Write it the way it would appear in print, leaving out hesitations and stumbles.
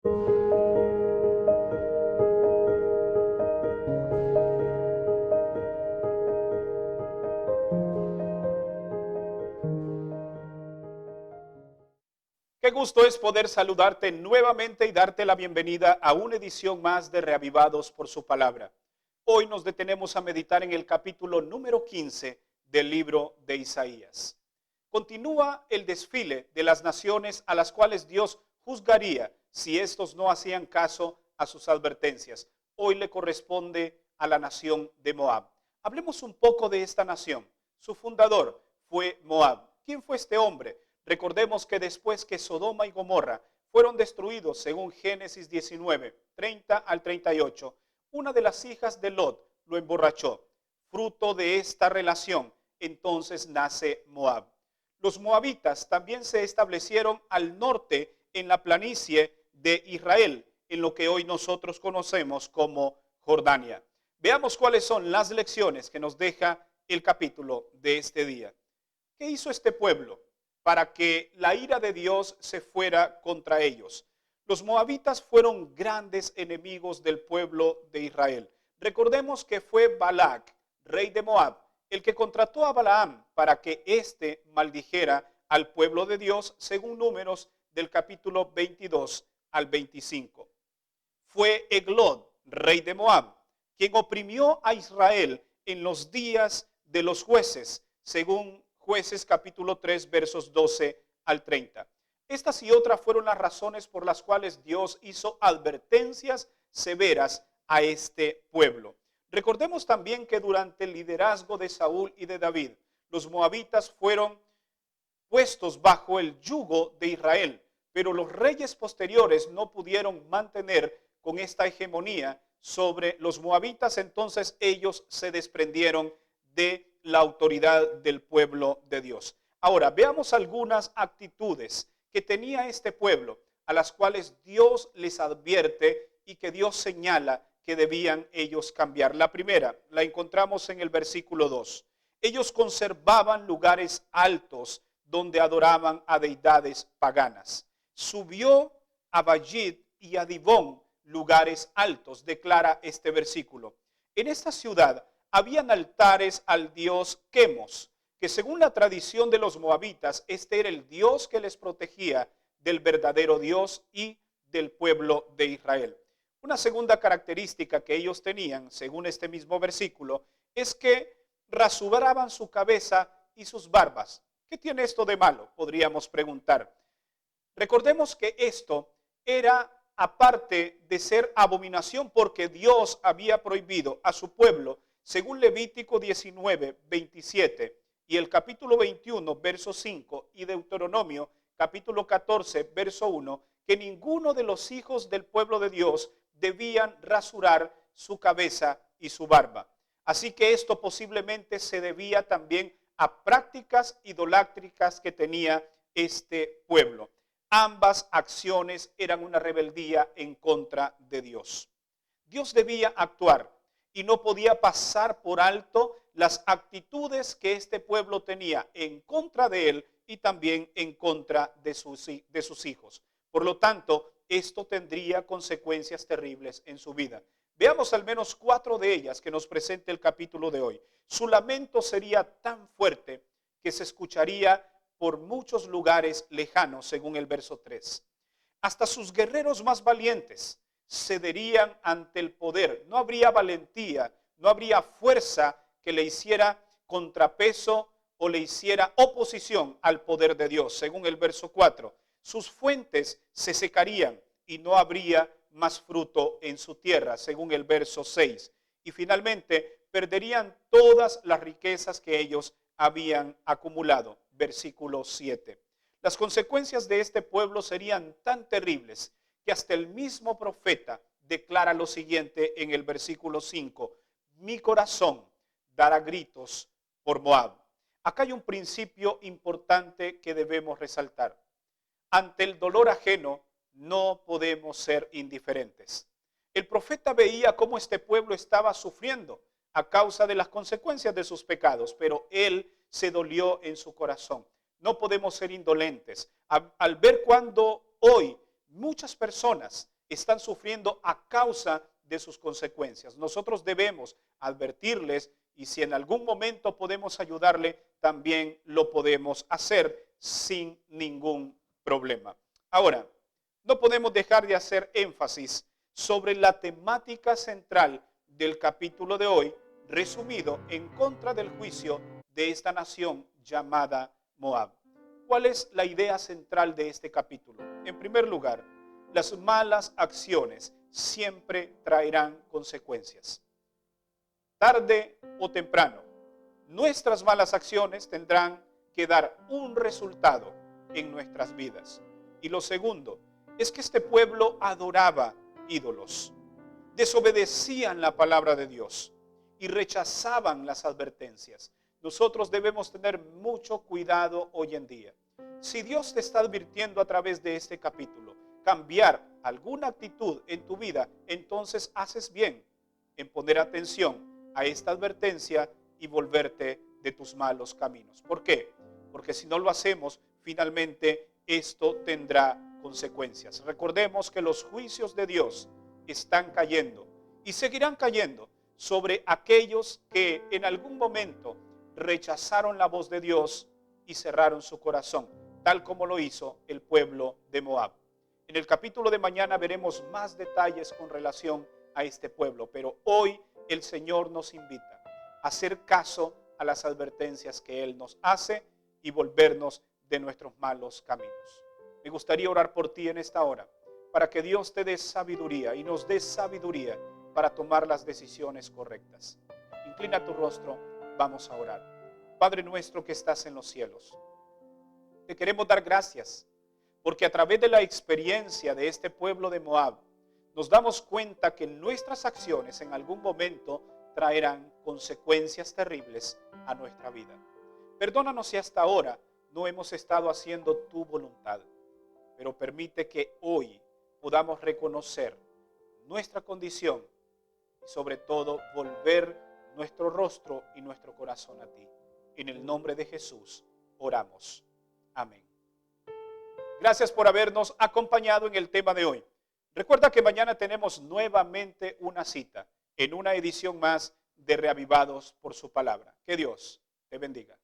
Qué gusto es poder saludarte nuevamente y darte la bienvenida a una edición más de Reavivados por su palabra. Hoy nos detenemos a meditar en el capítulo número 15 del libro de Isaías. Continúa el desfile de las naciones a las cuales Dios juzgaría si estos no hacían caso a sus advertencias. Hoy le corresponde a la nación de Moab. Hablemos un poco de esta nación. Su fundador fue Moab. ¿Quién fue este hombre? Recordemos que después que Sodoma y Gomorra fueron destruidos, según Génesis 19, 30 al 38, una de las hijas de Lot lo emborrachó. Fruto de esta relación, entonces nace Moab. Los moabitas también se establecieron al norte en la planicie de Israel, en lo que hoy nosotros conocemos como Jordania. Veamos cuáles son las lecciones que nos deja el capítulo de este día. ¿Qué hizo este pueblo para que la ira de Dios se fuera contra ellos? Los moabitas fueron grandes enemigos del pueblo de Israel. Recordemos que fue Balac, rey de Moab, el que contrató a Balaam para que éste maldijera al pueblo de Dios, según Números del capítulo 22 al 25. Fue Eglón, rey de Moab, quien oprimió a Israel en los días de los jueces, según Jueces capítulo 3 versos 12 al 30. Estas y otras fueron las razones por las cuales Dios hizo advertencias severas a este pueblo. Recordemos también que durante el liderazgo de Saúl y de David, los moabitas fueron puestos bajo el yugo de Israel, pero los reyes posteriores no pudieron mantener con esta hegemonía sobre los moabitas, entonces ellos se desprendieron de la autoridad del pueblo de Dios. Ahora, veamos algunas actitudes que tenía este pueblo, a las cuales Dios les advierte y que Dios señala que debían ellos cambiar. La primera la encontramos en el versículo 2. Ellos conservaban lugares altos donde adoraban a deidades paganas. Subió a Bajid y a Dibón, lugares altos, declara este versículo. En esta ciudad habían altares al dios Quemos, que según la tradición de los moabitas, este era el dios que les protegía del verdadero Dios y del pueblo de Israel. Una segunda característica que ellos tenían, según este mismo versículo, es que rasuraban su cabeza y sus barbas. ¿Qué tiene esto de malo? Podríamos preguntar. Recordemos que esto era aparte de ser abominación porque Dios había prohibido a su pueblo, según Levítico 19, 27 y el capítulo 21, verso 5 y Deuteronomio capítulo 14, verso 1, que ninguno de los hijos del pueblo de Dios debían rasurar su cabeza y su barba. Así que esto posiblemente se debía también a prácticas idolátricas que tenía este pueblo. Ambas acciones eran una rebeldía en contra de Dios. Dios debía actuar y no podía pasar por alto las actitudes que este pueblo tenía en contra de él y también en contra de sus hijos. Por lo tanto, esto tendría consecuencias terribles en su vida. Veamos al menos 4 de ellas que nos presenta el capítulo de hoy. Su lamento sería tan fuerte que se escucharía por muchos lugares lejanos, según el verso 3. Hasta sus guerreros más valientes cederían ante el poder. No habría valentía, no habría fuerza que le hiciera contrapeso o le hiciera oposición al poder de Dios, según el verso 4. Sus fuentes se secarían y no habría más fruto en su tierra, según el verso 6. Y finalmente perderían todas las riquezas que ellos habían acumulado, versículo 7. Las consecuencias de este pueblo serían tan terribles que hasta el mismo profeta declara lo siguiente en el versículo 5. Mi corazón dará gritos por Moab. Acá hay un principio importante que debemos resaltar. Ante el dolor ajeno no podemos ser indiferentes. El profeta veía cómo este pueblo estaba sufriendo a causa de las consecuencias de sus pecados, pero él se dolió en su corazón. No podemos ser indolentes. Al ver cuando hoy muchas personas están sufriendo a causa de sus consecuencias. Nosotros debemos advertirles y si en algún momento podemos ayudarle, también lo podemos hacer sin ningún problema. Ahora, no podemos dejar de hacer énfasis sobre la temática central del capítulo de hoy, resumido en contra del juicio de esta nación llamada Moab. ¿Cuál es la idea central de este capítulo? En primer lugar, las malas acciones siempre traerán consecuencias. Tarde o temprano, nuestras malas acciones tendrán que dar un resultado en nuestras vidas. Y lo segundo es que este pueblo adoraba ídolos, desobedecían la palabra de Dios y rechazaban las advertencias. Nosotros debemos tener mucho cuidado hoy en día. Si Dios te está advirtiendo a través de este capítulo, cambiar alguna actitud en tu vida, entonces haces bien en poner atención a esta advertencia y volverte de tus malos caminos. ¿Por qué? Porque si no lo hacemos, finalmente esto tendrá consecuencias. Recordemos que los juicios de Dios están cayendo y seguirán cayendo sobre aquellos que en algún momento rechazaron la voz de Dios y cerraron su corazón, tal como lo hizo el pueblo de Moab. En el capítulo de mañana veremos más detalles con relación a este pueblo, pero hoy el Señor nos invita a hacer caso a las advertencias que Él nos hace y volvernos de nuestros malos caminos. Me gustaría orar por ti en esta hora, para que Dios te dé sabiduría y nos dé sabiduría para tomar las decisiones correctas. Inclina tu rostro, vamos a orar. Padre nuestro que estás en los cielos, te queremos dar gracias, porque a través de la experiencia de este pueblo de Moab, nos damos cuenta que nuestras acciones en algún momento traerán consecuencias terribles a nuestra vida. Perdónanos si hasta ahora no hemos estado haciendo tu voluntad, pero permite que hoy podamos reconocer nuestra condición y sobre todo volver nuestro rostro y nuestro corazón a ti. En el nombre de Jesús oramos. Amén. Gracias por habernos acompañado en el tema de hoy. Recuerda que mañana tenemos nuevamente una cita en una edición más de Reavivados por su palabra. Que Dios te bendiga.